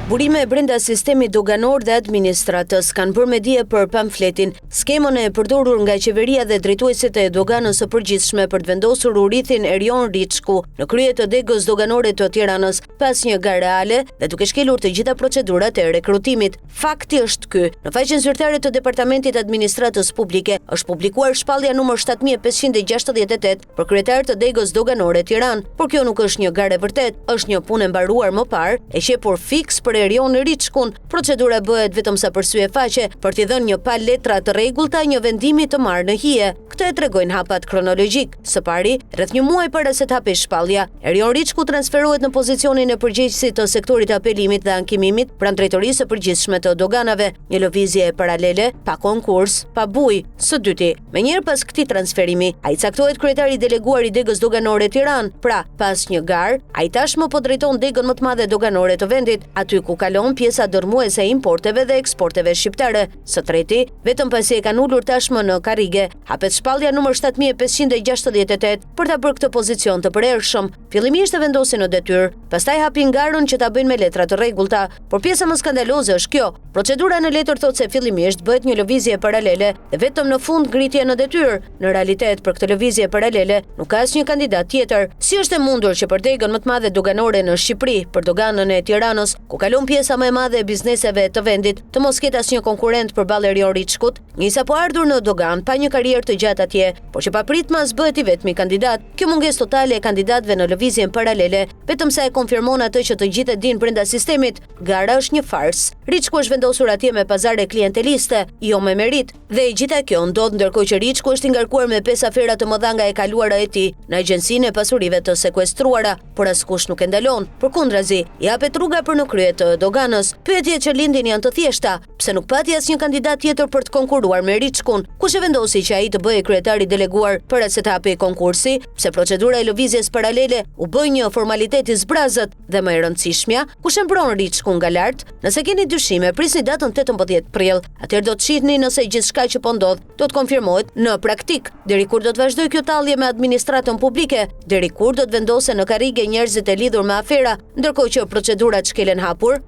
Burime brenda sistemit doganor dhe administratës kanë bërë me dije për pamfletin, skemën e përdorur nga qeveria dhe drejtuesit e doganës së përgjithshme për të vendosur urrithin Erion Riçku në krye të degës doganore të Tiranës pas një gare reale dhe duke shkelur të gjitha procedurat e rekrutimit. Fakti është ky. Në faqen zyrtare të Departamentit Administratës Publike është publikuar shpallja numër 7568 për kryetar të degës doganore Tiranë, por kjo nuk është një gare vërtet, është një punë e mbaruar më parë, e qepur fiks për Erion Riçkun. Procedura bëhet vetëm sa për sy e faqe për t'i dhënë një palë letra të rregullta një vendimi të marrë në hije. Këtë e tregojnë hapat kronologjik. Së pari, rreth një muaj para se të hapej shpallja, Erion Riçku transferohet në pozicionin e përgjegjësit të sektorit të apelimit dhe ankimimit pranë drejtorisë së përgjithshme të doganave, një lëvizje paralele, pa konkurs, pa bujë. Së dyti, menjëherë pas këtij transferimi, ai caktohet kryetari deleguar i degës doganore Tiranë. Pra, pas një garë, ai tashmë po drejton degën më të madhe doganore të vendit, aty ku kalon pjesa dërmuese e importeve dhe eksporteve shqiptare. Së treti, vetëm pasi e kanë ulur tashmë në karrige, hapet shpallja numër 7568 për ta bërë këtë pozicion të përhershëm. Fillimisht e vendosin në detyrë, pastaj hapin garën që ta bëjnë me letra të rregullta, por pjesa më skandaloze është kjo. Procedura në letër thotë se fillimisht bëhet një lëvizje paralele dhe vetëm në fund ngritje në detyrë. Në realitet, për këtë lëvizje paralele nuk ka asnjë kandidat tjetër. Si është e mundur që për degën më të madhe doganore në Shqipëri, për doganën e Tiranës, ku kalon pjesa më e madhe e bizneseve të vendit, të mos ketë asnjë konkurrent përballë Erion Riçkut, një sapo ardhur në dogan pa një karrierë të gjatë atje, por që papritmas bëhet i vetmi kandidat. Kjo mungesë totale e kandidatëve në lëvizjen paralele, vetëm sa e konfirmon atë që të gjithë e dinë brenda sistemit, gara është një fars. Riçku është vendosur atje me pazare klienteliste, jo me merit. Dhe e gjitha kjo ndodh ndërkohë që Riçku është i ngarkuar me 5 afera të mëdha nga e kaluara e tij në Agjencinë e Pasurive të Sekuestruara, por askush nuk e ndalon. Përkundrazi, i hapet rruga për në krye të doganës. Pyetjet që lindin janë të thjeshta. Pse nuk pati asnjë kandidat tjetër për të konkuruar me Riçkun? Kush e vendosi që ai të bëhej kryetari deleguar para se të hapej konkursi? Pse procedura e lëvizjes paralele u bë një formalitet i zbrazët? Dhe më e rëndësishmja, kush e mbron Riçkun nga lart? Nëse keni dyshime, prisni datën 18 prill. Atëherë do të shihni nëse gjithçka që po ndodh do të konfirmohet në praktik. Deri kur do të vazhdojë kjo tallje me administratën publike? Deri kur do të vendosen në karrige njerëzit e lidhur me afera, ndërkohë që procedurat shkelen hapur?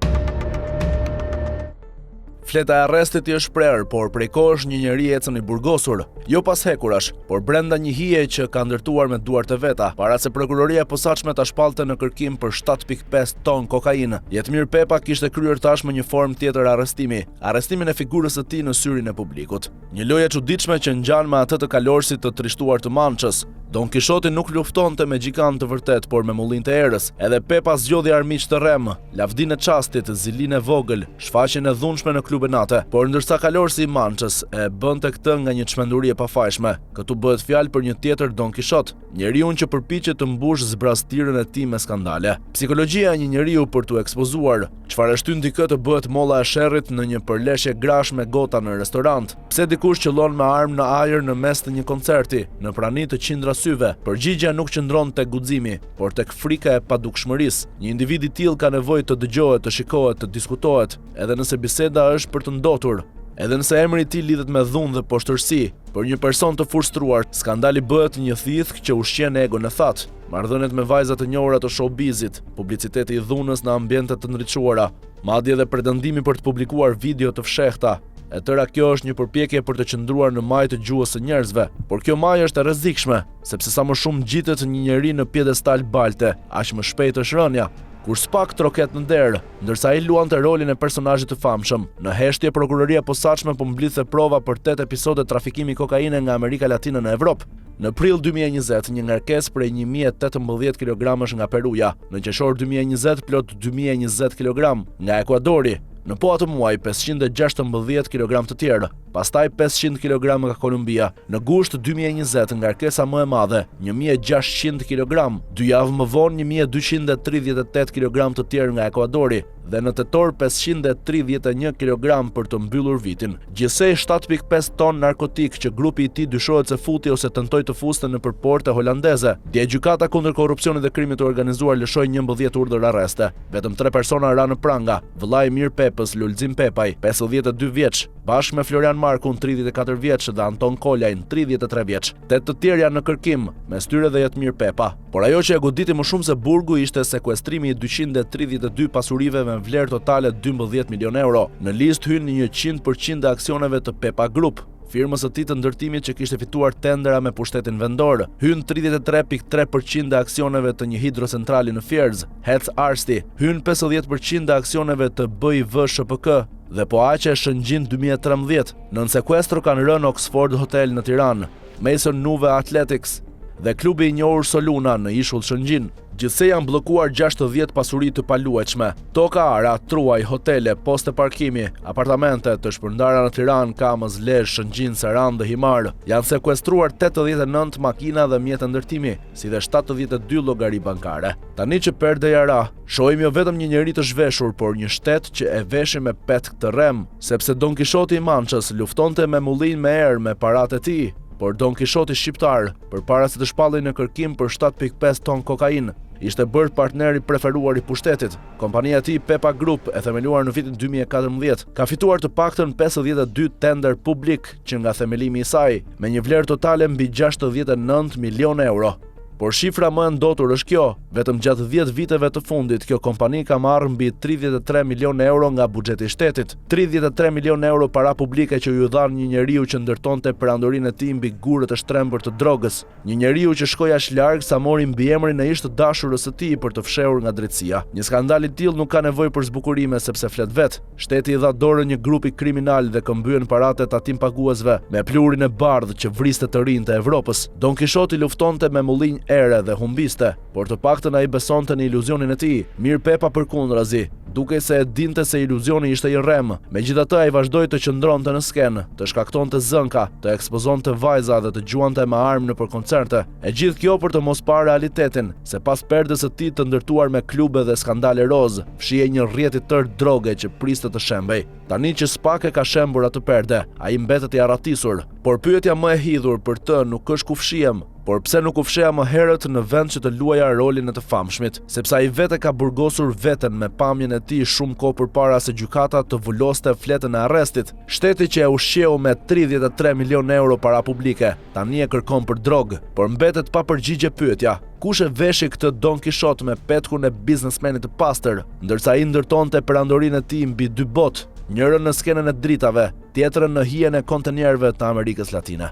Fleta e arrestit i është shprehur, por prej kohësh një njeri ecën i burgosur, jo pas hekurash, por brenda një hije që ka ndërtuar me duart e veta, para se prokuroria e posaçme ta shpallte në kërkim për 7.5 ton kokainë. Jetmir Pepa kishte kryer tashmë një formë tjetër arrestimi, arrestimin e figurës së tij në syrin e publikut. Një lojë e çuditshme që ngjan me atë të kalorësit të trishtuar të Mançës. Don Kishoti nuk luftonte me gjikant të vërtet, por me mullin të erës. Edhe Pepa zgjodhi armiq të rrem, lavdin e çastit, zilin e vogël, shfaqjen e dhunshme në klube nate. Por ndërsa kalorësi i Mançës e bënte këtë nga një çmenduri e pafajshme, këtu bëhet fjalë për një tjetër Don Kishot, njeriu që përpiqet të mbush zbraztirën e tij me skandale. Psikologjia e një njeriu për t'u ekspozuar, çfarë shtyn dikë të bëhet molla e sherrit në një përleshje grash me gota në restorant. Pse dikush qëllon me armë në ajër në mes të një koncerti, në prani të qindra syve? Përgjigjja nuk qëndron tek guximi, por tek frika e padukshmërisë. Një individ i tillë ka nevojë të dëgjohet, të shikohet, të diskutohet, edhe nëse biseda është për të ndotur, edhe nëse emri i tij lidhet me dhunë dhe poshtërsi. Për një person të frustruar, skandali bëhet një thithk që ushqen egon e thatë. Marrëdhëniet me vajza të njohura të showbizit, publiciteti i dhunës në ambiente të ndriçuara, madje edhe pretendimi për të publikuar video të fshehta. E tëra kjo është një përpjekje për të qëndruar në majë të gjuhës së njerëzve, por kjo majë është e rrezikshme, sepse sa më shumë ngjitet një njeri në pjedestal balte, aq më shpejt është rënja. Kur spak troket në derë, ndërsa ai luante rolin e personazhit të famshëm. Në heshtje prokuroria e posaçme po mblidhte prova për 8 episode trafikimi kokaine nga Amerika Latine në Evropë. Në prill 2020, një ngarkesë prej 1018 kg nga Peruja, në qershor 2020 plot 2020 kg nga Ekuadori. Në po atë muaj 516 kg të tjerë, pastaj 500 kg nga Kolumbia. Në gusht 2020 ngarkesa më e madhe, 1600 kg, 2 javë më vonë 1238 kg të tjerë nga Ekuadori dhe në tetor 531 kg për të mbyllur vitin. Gjithsej 7.5 ton narkotik që grupi i tij dyshohet se futi ose tentoi të fuste në porte holandeze. Dje gjykata kundër korrupsionit dhe krimit të organizuar lëshoi 11 urdhër arreste. Vetëm 3 persona ra në pranga: vëllai Mir Pepa, Pepës Lulzim Pepaj, 52 vjeç, bashkë me Florian Markun, 34 vjeç dhe Anton Kolajn, 33 vjeç. 8 të tjerë janë në kërkim, mes tyre dhe Jetmir Pepa. Por ajo që e goditi më shumë se burgu ishte sekuestrimi i 232 pasurive me vlerë totale 12 milion euro. Në listë hyn 100% e aksioneve të Pepa Group, firmës së tij të ndërtimit që kishte fituar tendera me pushtetin vendor. Hyn 33.3% e aksioneve të një hidrocentrali në Fierz, Hec Arsti, hyn 50% e aksioneve të BIV SHPK dhe po aqe Shëngjin 2013. Nën sekuestro kanë rënë Oxford Hotel në Tiranë, Mason Nuve Athletics dhe klubi i njohur Soluna në ishull Shëngjin. Gjithsej janë bllokuar 60 pasuri të paluajtshme. Toka Ara, Truaj, hotele, poste parkimi, apartamente të shpërndara në Tiranë, Kamës, Lezhë, Shëngjin, Saran dhe Himar. Janë sekuestruar 89 makina dhe mjete ndërtimi, si dhe 72 llogari bankare. Tani që perdeja ra, shohim jo vetëm një njerëz të zhveshur, por një shtet që e veshi me petk të rrem, sepse Don Kishoti i Manchës luftonte me mullin me erë me paratë e tij. Por Don Kishoti shqiptar, përpara se të shpallej në kërkim për 7.5 ton kokainë, ishte bërë partneri preferuar i pushtetit. Kompania e tij Pepa Group, e themeluar në vitin 2014, ka fituar të paktën 52 tender publik që nga themelimi i saj, me një vlerë totale mbi 69 milion euro. Por shifra më e ndotur është kjo, vetëm gjatë 10 viteve të fundit, kjo kompani ka marrë mbi 33 milion euro nga buxheti i shtetit. 33 milion euro para publike që ju dhan një njeriu që ndërtonte perandorinë e tij mbi gurët e shtrembur të drogës. Një njeriu që shkoi aq larg sa mori mbiemrin e ish të dashurës së tij për të fshehur nga drejtësia. Një skandal i tillë nuk ka nevojë për zbukurime sepse flet vet. Shteti i dha dorë një grupi kriminal dhe këmbyen paratë tatim paguesve me plurin e bardhë që vriste të rinj të Evropës. Don Kishoti luftonte me mullinj ere dhe humbiste, por të paktën ai besonte në iluzionin e tij. Mir Pepa përkundrazi, duke se e dinte se iluzioni ishte i rrem. Megjithatë ai vazhdoi të qëndronte në skenë, të shkaktonte zënka, të ekspozonte vajza dhe të gjuante me armë nëpër koncerte. E gjithë kjo për të mos parë realitetin, se pas perdes së tij të ndërtuar me klube dhe skandale roz, fshihej një rrjet i tërë droge që priste të shembej. Tani që spake ka shembur atë perde, ai mbetet i arratisur, por pyetja më e hidhur për të nuk është ku fshihem, por pse nuk u fsheha më herët në vend që të luaja rolin e të famshmit, sepse ai vete ka burgosur veten me pamjen e tij shumë kohë përpara se gjykata të vuloste fletën e arrestit. Shteti që e ushqeu me 33 milion euro para publike, tani e kërkon për drogë, por mbetet pa përgjigje pyetja: kush e veshi këtë Don Kishot me petkun e biznesmenit të pastër, ndërsa ai ndërtonte perandorinë e tij mbi 2 botë, njërën në skenën e dritave, tjetrën në hijen e kontenierëve të Amerikës Latine.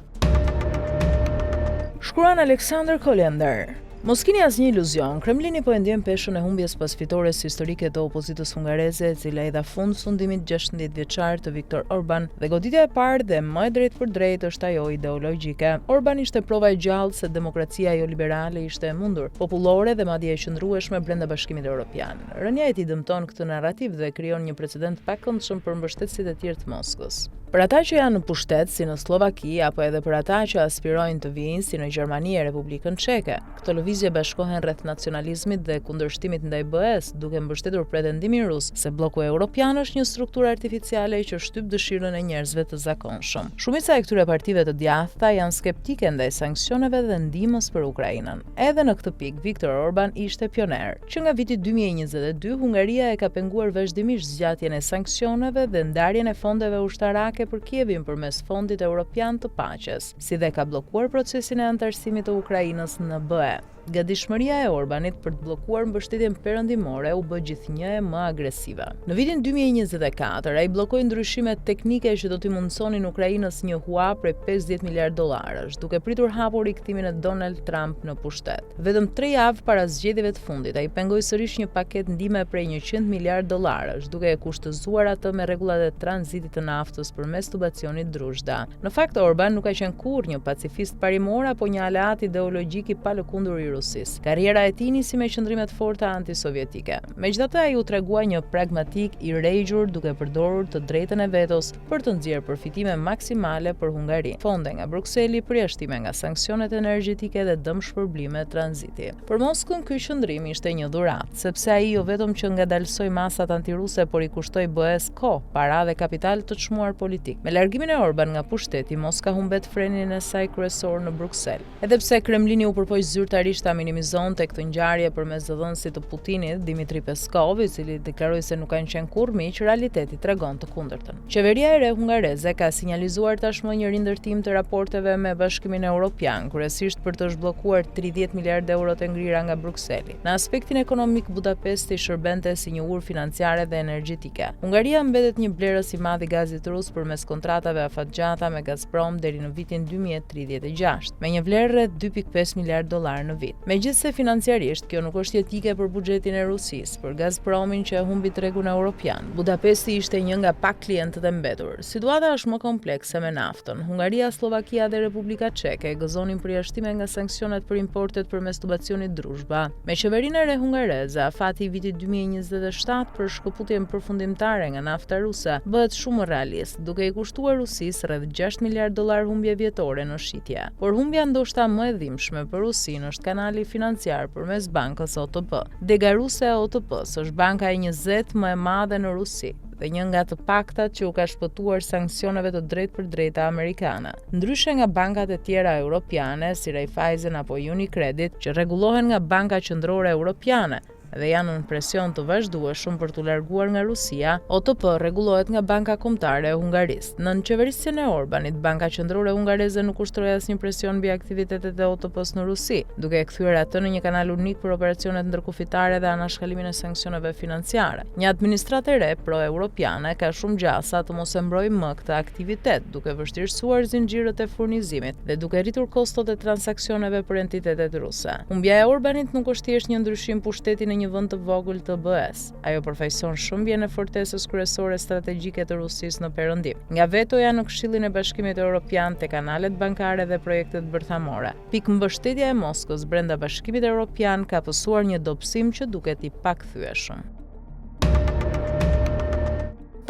Shkruan Alexander Kolender. Mos keni asnjë iluzion, Kremlini po e ndjen peshën e humbjes pas fitores historike të opozitës hungareze, e cila i dha fund sundimit 16 vjeçar të Viktor Orban, dhe goditja e parë dhe më e drejtë për drejtë është ajo ideologjike. Orban ishte prova e gjallë se demokracia jo liberale ishte e mundur, popullore dhe madje e qëndrueshme brenda Bashkimit Evropian. Rënia e tij dëmton këtë narrativ dhe krijon një precedent pakëndshëm për mbështetësit e tjerë të Moskës. Për ata që janë në pushtet, si në Slovaki, apo edhe për ata që aspirojnë të vinë, si në Gjermani e Republikën Çeke, këto lëvizje bashkohen rreth nacionalizmit dhe kundërshtimit ndaj BE-s, duke mbështetur pretendimin rus se bloku evropian është një strukturë artificiale që shtyp dëshirën e njerëzve të zakonshëm. Shumica e këtyre partive të djathta janë skeptike ndaj sanksioneve dhe ndihmës për Ukrainën. Edhe në këtë pikë, Viktor Orban ishte pioner. Që nga viti 2022, Hungaria e ka penguar vazhdimisht zgjatjen e sanksioneve dhe ndarjen e fondeve ushtarake për Kievin përmes Fondit Evropian të Paqes, si dhe ka bllokuar procesin e antarësimit të Ukrainës në BE. Gatishmëria e Orbanit për të bllokuar mbështetjen perëndimore u bë gjithnjë më agresive. Në vitin 2024, ai bllokoi ndryshimet teknike që do t'i mundsonin Ukrainës një hua prej 50 miliard dollarësh, duke pritur hapur rikëthimin e Donald Trump në pushtet. Vetëm 3 javë para zgjedhjeve të fundit, ai pengoi sërish një paketë ndihme prej 100 miliard dollarësh, duke e kushtëzuar atë me rregullat e tranzitit të naftës përmes tubacionit Druzhda. Në fakt, Orban nuk ka qenë kurrë një pacifist parimor apo një aleat ideologjik i palëkundur i Rusisë. Karriera e tij nisi me qëndrime të forta antisovjetike. Megjithatë, ai u tregua një pragmatik i rregjur, duke përdorur të drejtën e vetos për të nxjerrë përfitime maksimale për Hungari. Fonde nga Brukseli, përjashtime nga sanksionet energjetike dhe dëmshpërblime tranziti. Për Moskën, ky qëndrim ishte një dhuratë, sepse ai jo vetëm që ngadalsoi masat antiruse, por i kushtoi BE-s kohë, para dhe kapital të çmuar politik. Me largimin e Orban nga pushteti, Moska humbet frenin e saj kryesor në Bruksel. Edhe pse Kremlini u përpoq zyrtarisht ta minimizonte këtë ngjarje përmes dhënësit të Putinit, Dmitri Peskov, i cili deklaroi se nuk kanë qenë kurrë miq, realiteti tregon të kundërtën. Qeveria e re hungareze ka sinjalizuar tashmë një rindërtim të raporteve me Bashkimin Evropian, kryesisht për të zhbllokuar 30 miliardë euro të ngrira nga Brukseli. Në aspektin ekonomik, Budapesti shërbente si një urë financiare dhe energjetike. Hungaria mbetet një blerës i madh i gazit rus përmes kontratave afatgjata me Gazprom deri në vitin 2036, me një vlerë rreth 2.5 miliard dollar në vit. Megjithse financiarisht kjo nuk është jetike për buxhetin e Rusisë, për Gazpromin që e humbi tregun evropian, Budapesti ishte një nga pak klientët e mbetur. Situata është më komplekse me naftën. Hungaria, Slovakia dhe Republika Çeke gëzonin përjashtime nga sanksionet për importet përmes tubacionit Druzhba. Me qeverinë e re hungareze, afati i vitit 2027 për shkëputjen përfundimtare nga nafta ruse bëhet shumë realist, duke i kushtuar Rusisë rreth 6 miliard dollar humbje vjetore në shitje. Por humbja ndoshta më e dhimbshme për Rusinë është kanali financiar përmes bankës OTP. Dega ruse e OTP-s është banka e 20 më e madhe në Rusi dhe një nga të paktat që u ka shpëtuar sanksioneve të drejtpërdrejta amerikane. Ndryshe nga bankat e tjera europiane, si Raiffeisen apo Unicredit, që rregullohen nga Banka Qendrore Europiane dhe janë në presion të vazhdueshëm për t'u larguar nga Rusia, OTP rregullohet nga Banka Kombëtare e Hungarisë. Në qeverisjen e Orbanit, Banka Qendrore Hungareze nuk ushtroi asnjë presion mbi aktivitetet e OTP-s në Rusi, duke e kthyer atë në një kanal unik për operacionet ndërkufitare dhe anashkallimin e sanksioneve financiare. Një administratë e re pro-europiane ka shumë gjasa të mos e mbrojë më këtë aktivitet, duke vështirësuar zinxhirët e furnizimit dhe duke rritur kostot e transaksioneve për entitetet ruse. Humbja e Orbanit nuk është thjesht një ndryshim pushteti në një vend të vogël të BE-s. Ajo përfaqëson shëmbjen e fortesës kryesore strategjike të Rusisë në perëndim. Nga vetoja në Këshillin e Bashkimit Evropian te kanalet bankare dhe projektet bërthamore. Pikëmbështetja e Moskës brenda Bashkimit Evropian ka pësuar një dobësim që duket i pakthyeshëm.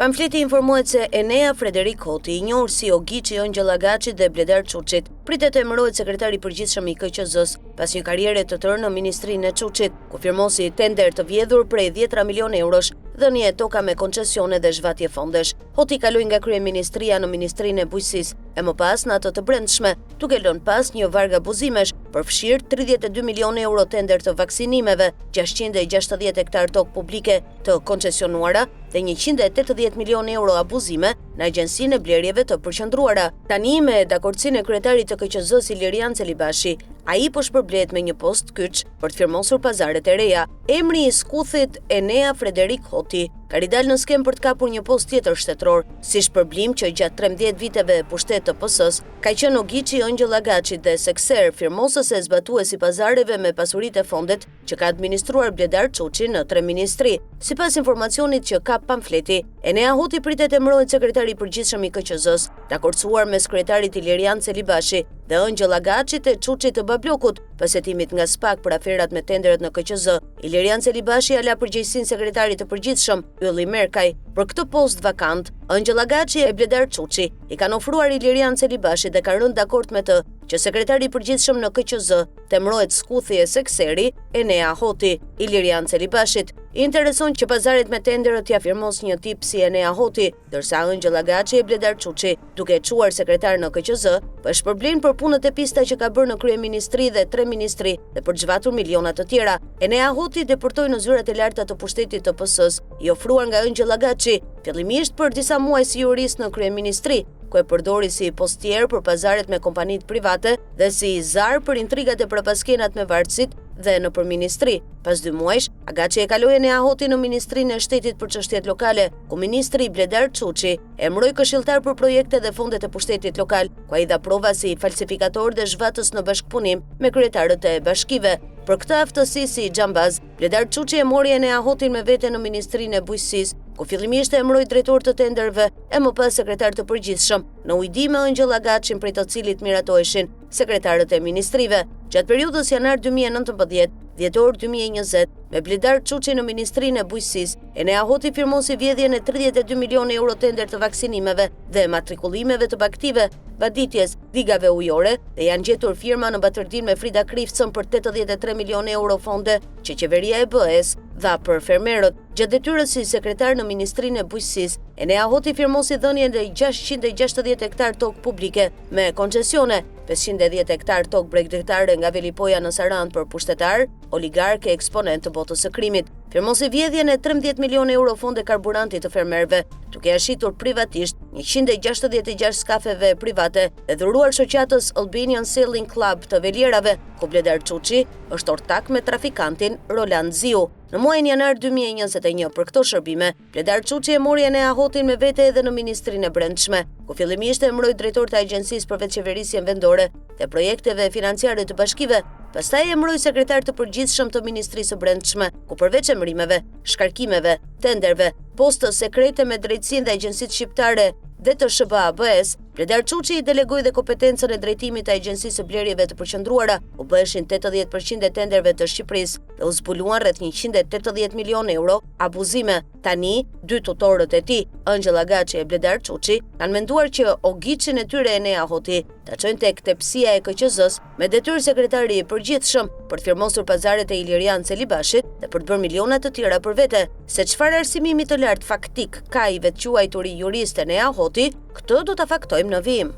Pamfleti informohet se Enea Frederik Hoti, i njohur si Ogiçi Ongjëll Agaçi dhe Bledar Çuçit, pritet të emërohet sekretari i përgjithshëm i KQZ-s pas një karriere të tërë në Ministrinë e Çuçit, ku firmosi tender të vjedhur prej 10 milionë eurosh, dhënie toka me koncesione dhe zhvatje fondesh. Hoti kaloi nga kryeministria në Ministrinë e Bujqësisë e më pas në ato të brendshme, duke lënë pas një varg abuzimesh, përfshirë 32 milionë euro tender të vaksinimeve, 660 hektar tokë publike të koncesionuara dhe 180 milionë euro abuzime në Agjencinë e Blerjeve të Përqendruara. Tani me dakordsinë e kryetarit të KQZ-s Ilirian Celibashi, ai po shpërblet me një post kyç për të firmosur pazaret e reja. Emri i skuthit Enea Frederik Hoti ka ridal në skem për të kapur një post tjetër shtetëror, si shpërblim që gjatë 13 viteve pushtet të PS-s ka qenë Ogiçi Ongjëll Agaçi dhe sekser firmosës e zbatuesi pazareve me pasuritë e fondet që ka administruar Bledar Çuçi në 3 ministri. Sipas informacionit që ka pamfleti, Enea Hoti pritet emërohet sekretari i përgjithshëm i KQZ-s, dakordsuar mes kryetarit Ilirian Celibashi dhe Ongjëll Agaçit e Çuçit të Bablokut, pas hetimit nga SPAK për aferat me tenderet në KQZ. Ilirian Celibashi ala përgjegjësinë sekretarit të përgjithshëm Ylli Merkaj. Për këtë post vakant, Ongjëll Agaçi e Bledar Çuçi i kanë ofruar Ilirian Celibashit dhe kanë rënë dakord me të që sekretari i përgjithshëm në KQZ të emërohet skuthi e sekseri Enea Hoti. Ilirian Celibashit i intereson që pazaret me tenderët ja firmos një tip si Enea Hoti, ndërsa Ongjëll Agaçi e Bledar Çuçi, duke e quar sekretar në KQZ, po shpërblen për punët e pista që ka bërë në kryeministri dhe 3 ministri dhe për zhvatur miliona të tjera. Enea Hoti deportoi në zyrat e larta të pushtetit të PS-s, i ofruar nga Ongjëll Agaçi, fillimisht për disa muaj si jurist në kryeministri, ku e përdori si postier për pazaret me kompanitë private dhe si zar për intrigat e prapaskenat me varësit dhe në përministri. Pas 2 muajsh, Agaçi e kaloi Enea Hoti në Ministrinë e Shtetit për çështjet lokale, ku ministri Bledar Çuçi emëroi këshilltar për projekte dhe fondet e pushtetit lokal, ku ai dha prova si falsifikator dhe zhvatës në bashkëpunim me kryetarët e bashkive. Për këtë aftësi si xhambaz, Bledar Çuçi e mori Enea Hotin me vete në Ministrinë e Bujqësisë, ku fillimisht e emëroi drejtor të tenderëve e më pas sekretar të përgjithshëm, në ujdi me Ongjëll Agaçin prej të cilit miratoheshin sekretarët e ministrive. Gjatë periudhës janar 2019, dhjetor 2020, me Bledar Çuçi në Ministrinë e Bujqësisë, Enea Hoti firmosi vjedhjen e 32 milionë euro tender të vaksinimeve dhe matrikullimeve të baktive, vaditjes, digave ujore dhe janë gjetur firma në batërdin me Frida Krifcën për 83 milionë euro fonde që qeveria e BE-s dha për fermerët. gjatë detyrës si sekretar në Ministrinë e Bujqësisë, Enea Hoti firmosi dhënien e 660 hektar tokë publike me koncesione, 510 hektar tokë bregdetare nga Velipoja në Sarandë për pushtetar, oligark e eksponent të botës së krimit. Firmosi vjedhjen e 13 milionë euro fonde karburanti të fermerëve, duke ashitur privatisht 166 skafeve private dhe dhuruar shoqatës Albanian Sailing Club të velierave, ku Bledar Çuçi është ortak me trafikantin Roland Ziu. Në muajin janar 2021 për këto shërbime, Bledar Çuçi e mori Enea Hotin me vete edhe në Ministrinë e Brendshme, ku fillimisht e emëroi drejtor të Agjencisë për Veçeverisjen Vendore dhe Projekteve Financiare të Bashkive, pastaj e emëroi sekretar të përgjithshëm të Ministrisë së Brendshme, ku përveç emërimeve, shkarkimeve, tenderve, postë sekrete me drejtësinë dhe Agjencisë Shqiptare dhe të SBA-BE-s, Bledar Çuçi i delegoi dhe kompetencën e drejtimit të Agjencisë së Blerjeve të Përqendruara, u bëheshin 80% e tenderve të Shqipërisë dhe u zbuluan rreth 180 milionë euro abuzime. Tani, dy tutorët e tij, Angela Gaçi e Bledar Çuçi, kanë menduar që ogiçin e tyre Enea Hoti ta çojnë tek tepësia e KQZ-s me detyrë sekretari i përgjithshëm për të firmosur pazaret e Ilirian Celibashit dhe për të bërë miliona të tjera për vete. Se çfarë arsimimi të lartë faktik ka i vetëquajturi jurist Enea Hoti, këtë do ta faktojmë në vijim.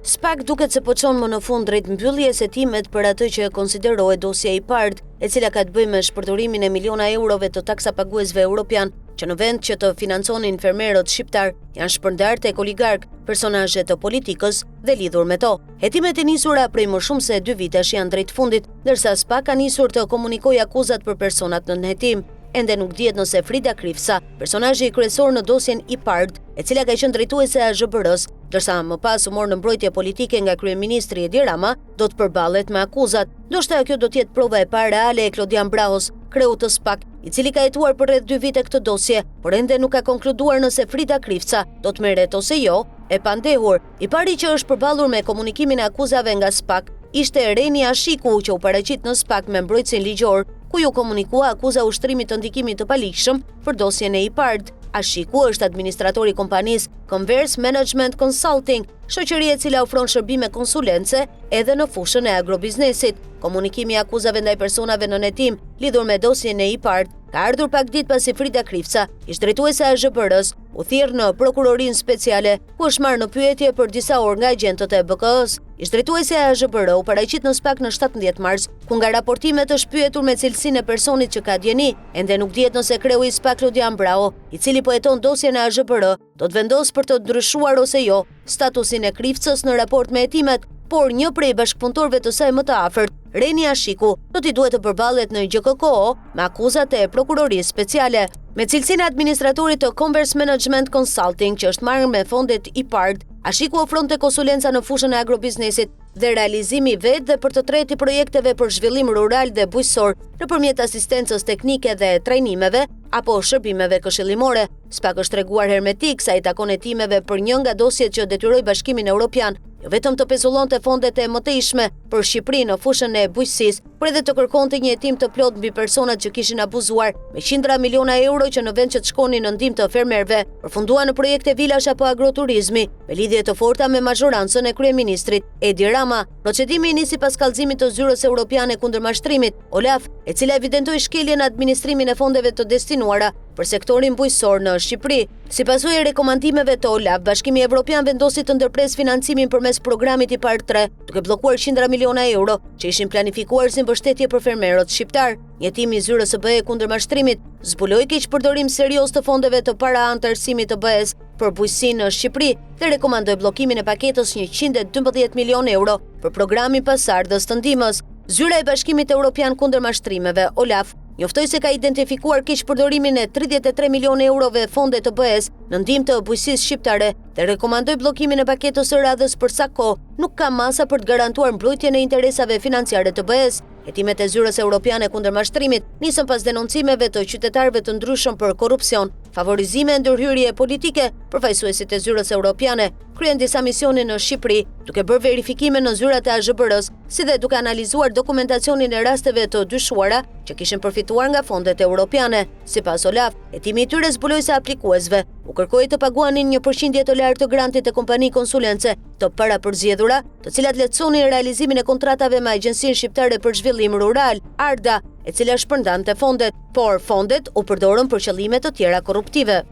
SPAK duket se po çon më në fund drejt mbylljes së hetimet për atë që konsiderohet dosja e IPARD, e cila ka të bëjë me shpërndorimin e miliona eurove të taksapaguesve europian, që në vend që të financonin fermerët shqiptar, janë shpërndar tek oligark, personazhe të politikës dhe lidhur me to. Hetimet e nisura prej më shumë se 2 vitesh janë drejt fundit, ndërsa SPAK ka nisur të komunikojë akuzat për personat në hetim. Ende nuk dihet nëse Frida Krifsa, personazhi i kryesor në dosjen IPARD, e cila ka qenë drejtuese e AZBR-s, ndërsa më pas u mor në mbrojtje politike nga kryeministri Edi Rama, do të përballet me akuzat. Ndoshta kjo do të jetë prova e parë reale e Klodian Brahos, kreu të SPAK, i cili ka jetuar për rreth 2 vite këtë dosje, por ende nuk ka konkluduar nëse Frida Krifsa do të merret ose jo, e pandehur. I pari që është përballur me komunikimin e akuzave nga SPAK ishte Reni Ashiku, që u paraqit në SPAK me mbrojtësin ligjor, ku ju komunikua akuza ushtrimit të ndikimit të paligjshëm për dosjen e IPARD. Ashiku është administratori i kompanisë Converse Management Consulting, shoqëri e cila ofron shërbime konsulence edhe në fushën e agrobiznesit. Komunikimi i akuzave ndaj personave në hetim lidhur me dosjen e IPARD ka ardhur pak ditë pasi Frida Krifsa, ish drejtuese e AZBR-s, u thirr në prokurorinë speciale, ku është marrë në pyetje për disa orë nga agjentët e BK-s. Ish drejtuese e AZBR u paraqit në SPAK në 17 mars, ku nga raportimet është pyetur me cilësinë e personit që ka djeni. Ende nuk dihet nëse kreu i SPAK Klodian Braho, i cili po heton dosjen e AZBR, do të vendosë për të ndryshuar ose jo statusin e Krifsës në raport me hetimet, por një prej bashkëpunëtorëve të saj më të afërt, Reni Ashiku, do t'i duhet të përballet në GKKO me akuzat e prokurorisë speciale. Me cilësinë e administratorit të Converse Management Consulting, që është marrë me fondet IPARD, Ashiku ofronte konsulenca në fushën e agrobiznesit dhe realizimi vetë dhe për të treti projekteve për zhvillim rural dhe bujqësor nëpërmjet asistencës teknike dhe trajnimeve apo shërbimeve këshillimore. SPAK është treguar hermetik sa i takon hetimeve për një nga dosjet që detyroi Bashkimin Evropian, jo vetëm të pezullonte fondet e mëtejshme për Shqipërinë në fushën e bujqësisë, por edhe të kërkonte një hetim të plot mbi personat që kishin abuzuar me qindra miliona euro që në vend që të shkonin në ndihmë të fermerëve, përfunduan në projekte vilash apo agroturizmi, me lidhje të forta me mazhorancën e kryeministrit Edi Rama. Procedimi nisi pas kallëzimit të zyrës europiane kundër mashtrimit, OLAF, e cila evidentoi shkelje në administrimin e fondeve të destinuara për sektorin bujqësor në Shqipëri. Si pasojë e rekomandimeve të OLAF, Bashkimi Evropian vendosi të ndërpres financimin përmes programit IPARD 3, duke bllokuar qindra miliona euro që ishin planifikuar si mbështetje për fermerët shqiptar. Një tim i zyrës së BE kundër mashtrimit zbuloi keqpërdorim serioz të fondeve të paraantarësimit të BE-s për bujqësinë në Shqipëri dhe rekomandoi bllokimin e paketës 112 milionë euro për programin pasardhës të ndihmës. Zyra e Bashkimit Evropian kundër mashtrimeve, OLAF, njoftoi se ka identifikuar keqpërdorimin e 33 milionë eurove fonde të BE-s në ndihmë të bujqësisë shqiptare dhe rekomandoi bllokimin e paketës së radhës për sa kohë nuk ka masa për të garantuar mbrojtjen e interesave financiare të BE-s. Hetimet e zyrës europiane kundër mashtrimit nisën pas denoncimeve të qytetarëve të ndryshëm për korrupsion, favorizime e ndërhyrje politike. Përfaqësuesit e zyrës europiane kryen disa misione në Shqipëri, duke bërë verifikime në zyrat e AZBR-s, si dhe duke analizuar dokumentacionin e rasteve të dyshuara që kishin përfituar nga fondet europiane. Sipas OLAF, hetimi i tyre zbuloi se aplikuesve u kërkoi të paguanin një përqindje të lartë të grantit të kompani konsulence të parapërzgjedhura, të cilat lehtësonin realizimin e kontratave me Agjencinë Shqiptare për Zhvillim Rural, ARDA, e cila shpërndante fondet, por fondet u përdorën për qëllime të tjera korruptive.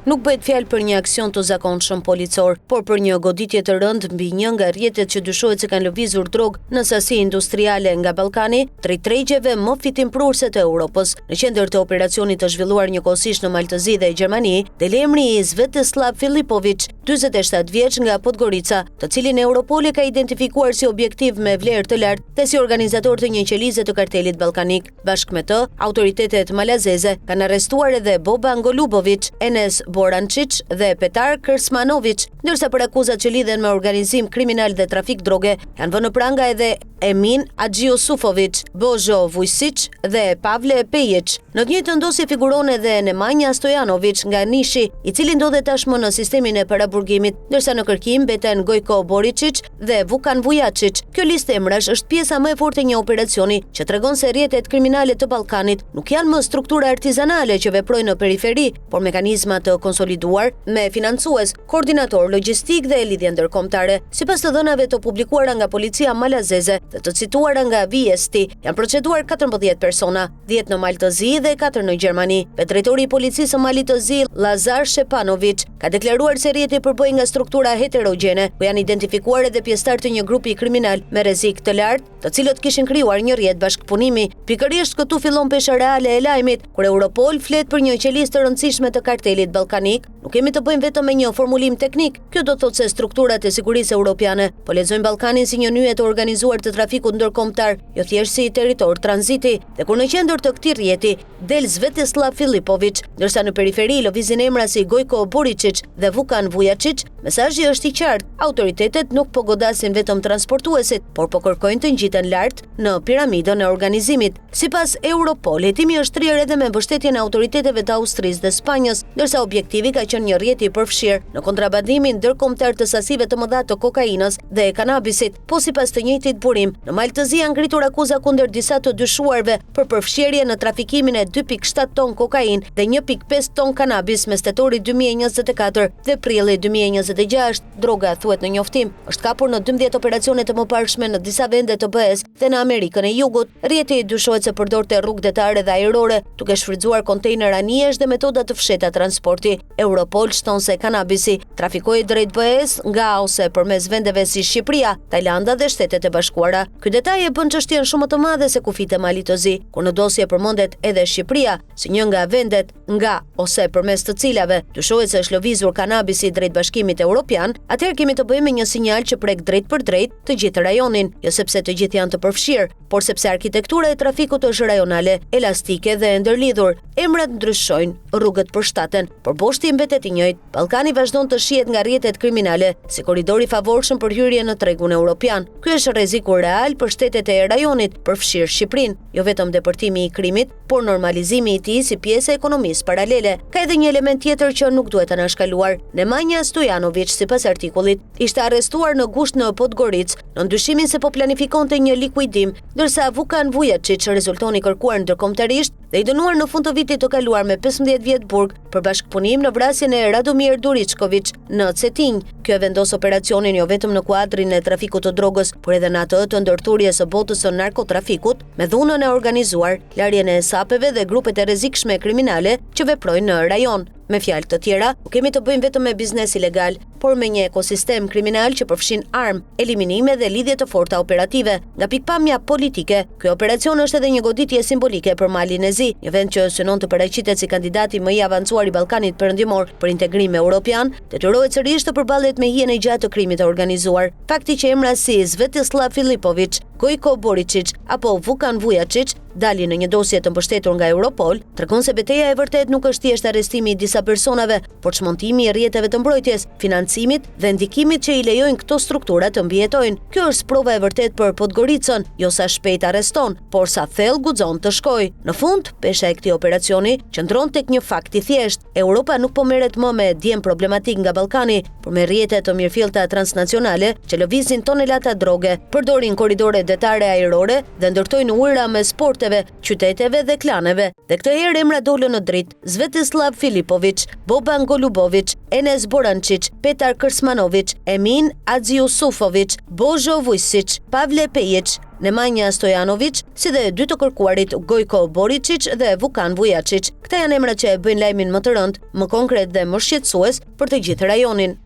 Nuk bëhet fjalë për një aksion të zakonshëm policor, por për një goditje të rëndë mbi një nga rrjetet që dyshohet se kanë lëvizur drogë në sasi industriale nga Ballkani, drejt tregjeve më fitimprurse të Europës. Në qendër të operacionit të zhvilluar njëkohësisht në Maltëzi dhe Gjermani, del emri i Svetislav Filipović, 47 vjeç nga Podgorica, të cilin Europoli ka identifikuar si objektiv me vlerë të lartë dhe si organizator të një qelize të kartelit ballkanik. Bashkë me të, autoritetet malazeze kanë arrestuar edhe Boban Golubović, Enes Borančić dhe Petar Krsmanović, ndërsa për akuzat që lidhen me organizim kriminal dhe trafik droge janë vënë në pranga edhe Emin Agjiusufović, Božo Vujsić dhe Pavle Pejić. Në të njëjtën dosje figuron edhe Nemanja Stojanović nga Nishi, i cili ndodhet tashmë në sistemin e paraburgimit, ndërsa në kërkim mbeten Gojko Boricic dhe Vukan Vujačić. Kjo listë emrash është pjesa më e fortë e një operacioni që tregon se rrjetet kriminale të Ballkanit nuk janë më struktura artizanale që veprojnë në periferi, por mekanizma të konsoliduar me financues, koordinator logjistik dhe lidhje ndërkombëtare. Sipas të dhënave të publikuara nga policia malazeze dhe të cituara nga VST, janë proceduar 14 persona, 10 në Maltëzi dhe 4 në Gjermani. Drejtori i policisë së Malit të Zi, Lazar Shepanović, ka deklaruar se rrjeti përbëhet nga struktura heterogjene, ku janë identifikuar edhe pjesëtar të një grupi kriminal me rrezik të lartë, të cilët kishin krijuar një rrjet bashkëpunimi. Pikërisht këtu fillon pesha reale e lajmit, kur Europol flet për një qelizë të rëndësishme të kartelit ballkanik. Nuk kemi të bëjmë vetëm me një formulim teknik. Kjo do të thotë se strukturat e sigurisë europiane po lexojnë Ballkanin si një nyje të organizuar të trafikut ndërkombëtar, jo thjesht si territor tranziti. Dhe kur në qendër të këtij rrjeti del Svetislav Filipović, ndërsa në periferi lëvizin emra si Gojko Boricic dhe Vukan Vujačić, mesazhi është i qartë. Autoritetet nuk po godasin vetëm transportuesit, por po kërkojnë të ngjiten lart në piramidën e organizimit. Sipas Europol, hetimi është rryer edhe me mbështetjen e autoriteteve të Austrisë dhe Spanjës, ndërsa objektivi ka qenë një rrjet i përfshirë në kontrabandimin ndërkombëtar të sasive të mëdha të kokainës dhe kanabisit. Po sipas të njëjtit burim, në Maltëzi janë ngritur akuza kundër disa të dyshuarve për përfshirje në trafikimin e 2.7 ton kokain dhe 1.5 ton kanabis mes tetorit 2024 dhe prillit 2026. Droga, thuhet në njoftim, është kapur në 12 operacione të mëparshme në disa vende të BE-s dhe në Amerikën e Jugut. Rrjeti dyshohet se përdorte rrugë detare dhe ajrore, duke shfrytzuar kontejner anijesh dhe metoda të fshehta transporti. Europol shton se kanabisi trafikohet drejt BE-s nga ose përmes vendeve si Shqipëria, Tajlanda dhe Shtetet e Bashkuara. Ky detaj e bën çështjen shumë të madhe se kufit e Malit të Zi, kur në dosje përmendet edhe Shqipëria si një nga vendet nga ose përmes të cilave dyshohet se është lëvizur kanabisi drejt Bashkimit Evropian. Atëherë kemi të bëjmë me një sinjal që prek drejt për drejt të gjithë rajonin, jo sepse të gjithë janë të përfshirë, por sepse arkitektura e trafikut është rajonale, elastike dhe e ndërlidhur. Emrat ndryshojnë, rrugët përshtaten, por boshti mbetet i njëjtë. Ballkani vazhdon të shihet nga rrjetet kriminale si korridor i favorshëm për hyrje në tregun evropian. Ky është rreziku real për shtetet e rajonit, përfshirë Shqipërinë, jo vetëm depërtimi i krimit, por normalizimi i tij si pjesë e ekonomisë paralele. Ka edhe një element tjetër që nuk duhet të nënshkaluar. Nemanja Stojanović, sipas artikullit, ishte arrestuar në gusht në Podgoricë, në ndyshimin se po planifikonte një likuidim, ndërsa Vukan Vujačić rezultoni kërkuar ndërkombëtarisht dhe i dënuar në fund të vitit të kaluar me 15 vjet burg për bashkëpunim në vrasjen e Radomir Duričković në Cetinj. Kjo vendos operacionin jo vetëm në kuadrin e trafikut të drogës, por edhe në atë të ndërthurjes së botës së narkotrafikut, me dhunën e organizuar, larjen e sapeve dhe grupet e rrezikshme kriminale që veprojnë në rajon. Me fjalë të tjera, nuk kemi të bëjmë vetëm me biznes ilegal, por me një ekosistem kriminal që përfshin armë, eliminime dhe lidhje të forta operative. Nga pikpamja politike, ky operacion është edhe një goditje simbolike për Malin e Zi, një vend që synon të paraqitet si kandidati më i avancuar i Ballkanit Perëndimor për integrim evropian, detyrohet sërish të përballet me hijen e gjatë të krimit të organizuar. Fakti që emra si Svetislav Filipović, Gojko Boricic apo Vukan Vujačić dalin në një dosje të mbështetur nga Europol, tregon se betejë e vërtet nuk është thjesht arrestimi i disa personave, por çmontimi i rrjeteve të mbrojtjes, financimit dhe ndikimit që i lejojnë këto struktura të mbijetojnë. Kjo është prova e vërtet për Podgoricën, jo sa shpejt arreston, por sa thellë guxon të shkojë. Në fund, pesha e këtij operacioni qëndron tek një fakt i thjeshtë. Europa nuk po merret më me djem problematik nga Ballkani, por me rrjete të mirëfillta transnacionale që lëvizin tonelata droge, përdorin korridore detare ajrore dhe ndërtojnë ujëra me sporte shteteve, qyteteve dhe klaneve. Dhe këtë herë emra dolën në dritë: Svetislav Filipović, Boban Golubović, Enes Borančić, Petar Krsmanović, Emin Adziusufović, Božo Vujsić, Pavle Pejić, Nemanja Stojanović, si dhe dy të kërkuarit Gojko Boricic dhe Vukan Vujačić. Këta janë emrat që e bëjnë lajmin më të rënd, më konkret dhe më shqetësues për të gjithë rajonin.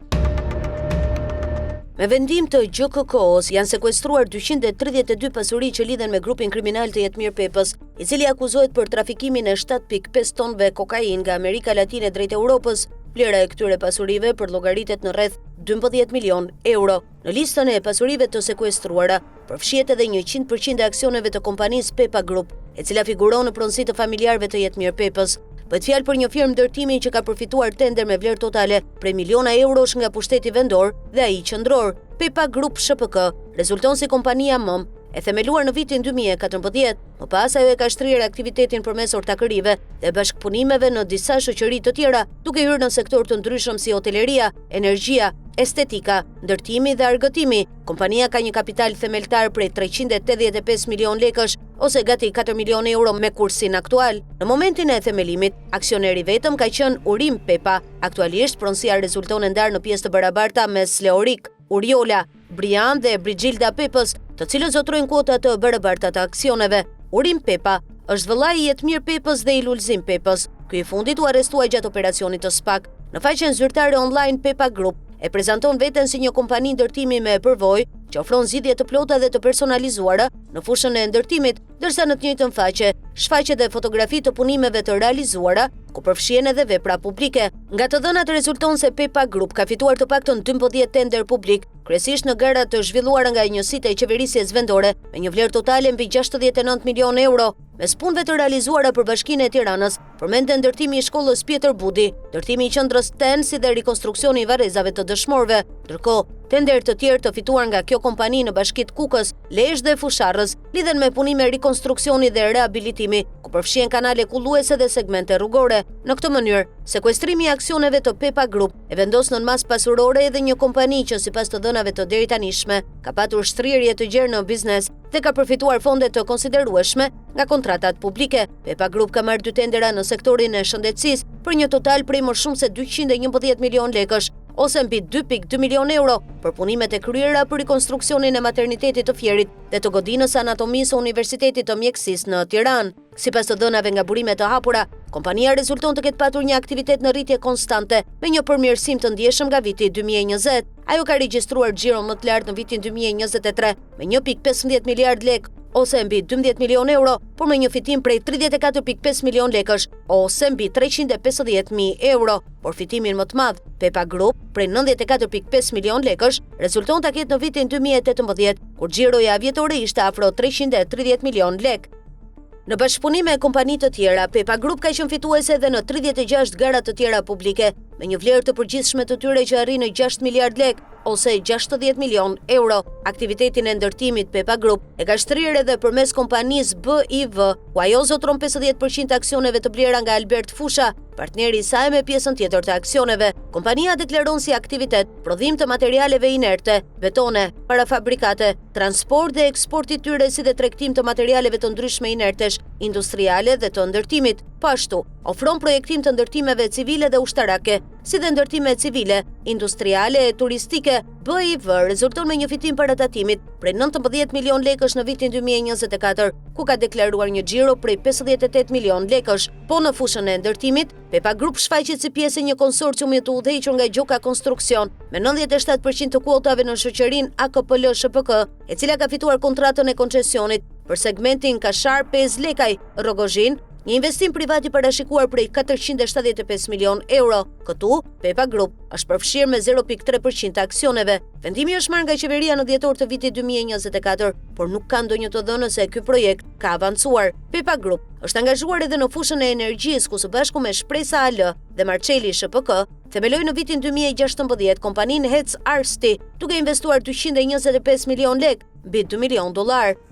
Me vendim të GKK-s janë sekuestruar 232 pasuri që lidhen me grupin kriminal të Jetmir Pepës, i cili akuzohet për trafikimin e 7.5 tonëve kokain nga Amerika Latine drejt Europës. Vlera e këtyre pasurive përllogaritet në rreth 12 milion euro. Në listën e pasurive të sekuestruara përfshihet edhe 100% e aksioneve të kompanisë Pepa Group, e cila figuron në pronësi të familjarëve të Jetmir Pepës. Bëhet fjalë për një firmë ndërtimi që ka përfituar tender me vlerë totale prej miliona eurosh nga pushteti vendor dhe ai qendror. Pepa Group SHPK rezulton si kompania mëm, e themeluar në vitin 2014, më pas ajo e ka shtrirë aktivitetin përmes ortakërive dhe bashkëpunimeve në disa shoqëri të tjera, duke hyrë në sektor të ndryshëm si hoteleria, energjia, estetika, ndërtimi dhe argëtimi. Kompania ka një kapital themeltar prej 385 milion lekësh ose gati 4 milion euro me kursin aktual. Në momentin e themelimit, aksioneri vetëm ka qenë Urim Pepa. Aktualisht pronësia rezulton e ndarë në pjesë të barabarta mes Leorik, Uriola, Brian dhe Brigilda Pepës, të cilët zotrojnë kuota të barabarta të aksioneve. Urim Pepa është vëllai i Jetmir Pepës dhe i Lulzim Pepës. Ky i fundit u arrestua gjatë operacionit të SPAK. Në faqen zyrtare online Pepa Group e prezanton veten si një kompani ndërtimi me përvojë që ofron zgjidhje të plota dhe të personalizuara në fushën e ndërtimit, ndërsa në të njëjtën faqe shfaqet edhe fotografi të punimeve të realizuara, ku përfshihen edhe vepra publike. Nga të dhënat rezulton se Pepa Group ka fituar të paktën 12 tender publik, kryesisht në gara të zhvilluara nga njësitë e qeverisjes vendore, me një vlerë totale mbi 69 milion euro. Mes punëve të realizuara për Bashkinë e Tiranës, përmenden ndërtimi i shkollës Pjetër Budi, ndërtimi i qendrës TEN si dhe rikostruksioni i varrezave të dëshmorëve. Ndërkohë, tender të tjerë të fituar nga kjo kompani në bashkitë Kukës, Lezhë dhe Fusharrës lidhen me punime rikonstruksioni dhe rehabilitimi, ku përfshihen kanale kulluese dhe segmente rrugore. Në këtë mënyrë, sekuestrimi i aksioneve të Pepa Group e vendos nën mas pasurore edhe një kompani që sipas të dhënave të deritanishme ka patur shtrirje të gjerë në biznes dhe ka përfituar fonde të konsiderueshme nga kontratat publike. Pepa Group ka marrë 2 tendera në sektorin e shëndetësisë për një total prej më shumë se 211 milion lekësh, ose mbi 2.2 milion euro për punimet e kryera për rekonstruksionin e maternitetit të Fierit dhe të godinës anatomisë së Universitetit të Mjekësisë në Tiranë. Sipas të dhënave nga burimet të hapura, kompania rezulton të ketë patur një aktivitet në rritje konstante me një përmirësim të ndjeshëm nga viti 2020. Ajo ka regjistruar xhiron më të lartë në vitin 2023 me 1.15 miliard lekë ose mbi 12 milion euro, por me një fitim prej 34.5 milion lekësh ose mbi 350.000 euro. Por fitimin më të madh, Pepa Group, prej 94.5 milion lekësh, rezulton ta ketë në vitin 2018, kur xhiroja avjetore ishte afro 330 milion lekë. Në bashkëpunim me kompani të tjera, Pepa Group ka qenë fituese edhe në 36 gara të tjera publike, me një vlerë të përgjithshme të tyre që arrin në 6 miliard lekë ose 60 milion euro. Aktivitetin e ndërtimit Pepa Group e ka shtrirë edhe përmes kompanisë BIV, ku ajo zotron 50% aksioneve të blera nga Albert Fusha, partneri i saj me pjesën tjetër të aksioneve. Kompania deklaron si aktivitet prodhim të materialeve inerte, betone, parafabrikate, transport dhe eksport i tyre si dhe tregtim të materialeve të ndryshme inertesh, industriale dhe të ndërtimit. Po ashtu, ofron projektim të ndërtimeve civile dhe ushtarake, si dhe ndërtime civile, industriale e turistike. BIV rezulton me një fitim paratatimit prej 19 milion lekësh në vitin 2024, ku ka deklaruar një xhiro prej 58 milion lekësh. Po në fushën e ndërtimit, Pepa Group shfaqet si pjesë e një konsorciumi të udhëhequr nga Gjoka Konstruksion, me 97% të kuotave në shoqërinë AKPL SHPK, e cila ka fituar kontratën e koncesionit për segmentin Kashar Pez Lekaj, Rogozhin, një investim privat i parashikuar prej 475 milion euro. Këtu, Pepa Group është përfshirë me 0.3% të aksioneve. Vendimi është marrë nga qeveria në dhjetor të vitit 2024, por nuk ka ndonjë të dhënë se ky projekt ka avancuar. Pepa Group është angazhuar edhe në fushën e energjisë, ku së bashku me Shpresa AL dhe Marçeli SHPK themeloi në vitin 2016 kompaninë Hec Arsti, duke investuar 225 milion lekë, mbi $2 milion,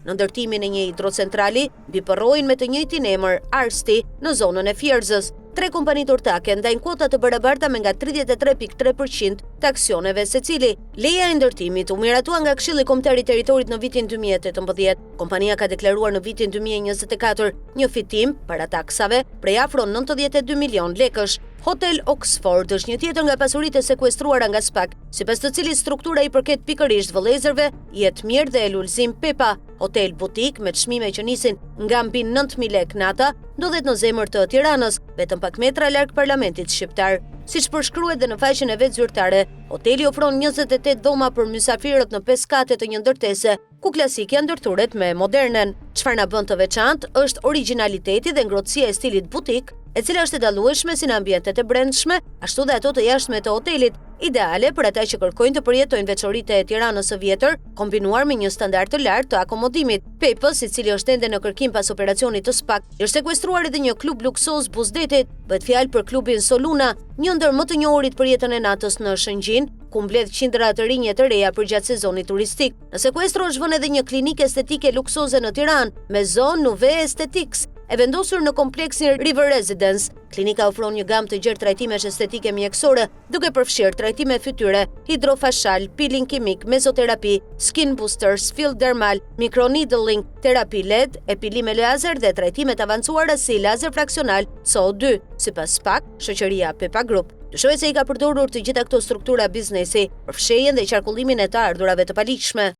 në ndërtimin e një hidrocentrali mbi përrojën me të njëjtin emër Arsti në zonën e Fierzës. 3 kompanitë ortake ndajnë kuota të barabarta me nga 33.3% të aksioneve secili. Leja e ndërtimit u miratua nga Këshilli Kombëtar i Territorit në vitin 2018. Kompania ka deklaruar në vitin 2024 një fitim para taksave prej afro 92 milion lekësh. Hotel Oxford është një tjetër nga pasuritë e sekuestruara nga SPAK, sipas të cilit struktura i përket pikërisht vëllezërve Jetmirë dhe Lulzim Pepa. Hotel butik me çmime që nisin nga mbi 9.000 lekë nata ndodhet në zemër të Tiranës, vetëm pak metra larg parlamentit shqiptar. Siç përshkruhet dhe në faqen e vet zyrtare, hoteli ofron 28 dhoma për mysafirët në 5 kate të një ndërtese, ku klasikja ndërthuret me modernen. Çfarë na bën të veçantë është origjinaliteti dhe ngrohtësia e stilit butik, e cila është e dallueshme si në ambientet e brendshme, ashtu dhe ato të jashtme të hotelit, ideale për ata që kërkojnë të përjetojnë veçoritë e Tiranës së vjetër, kombinuar me një standard të lartë të akomodimit. Pepës, i cili është ende në kërkim pas operacionit të SPAK, është sekuestruar edhe një klub luksoz Buzdetit. Bëhet fjalë për klubin Soluna, një ndër më të njohurit për jetën e natës në Shëngjin, ku mbledh qindra të rinje të reja për gjatë sezonit turistik. Në sekuestro është vënë edhe një klinikë estetike luksoze në Tiranë, me zonë Nuve Aesthetics, e vendosur në kompleksin River Residence. Klinika ofron një gamë të gjerë trajtimesh estetike mjekësore, duke përfshirë trajtime fytyre, hidrofashal, peeling kimik, mezoterapi, skin boosters, fill dermal, microneedling, terapi LED, epilim e lazer dhe trajtimet avancuara si lazer fraksional CO2, sipas SPAK, shoqëria Pepa Group. Dyshohet se i ka përdorur të gjitha këto struktura biznesi për fshehjen dhe qarkullimin e të ardhurave të paligjshme.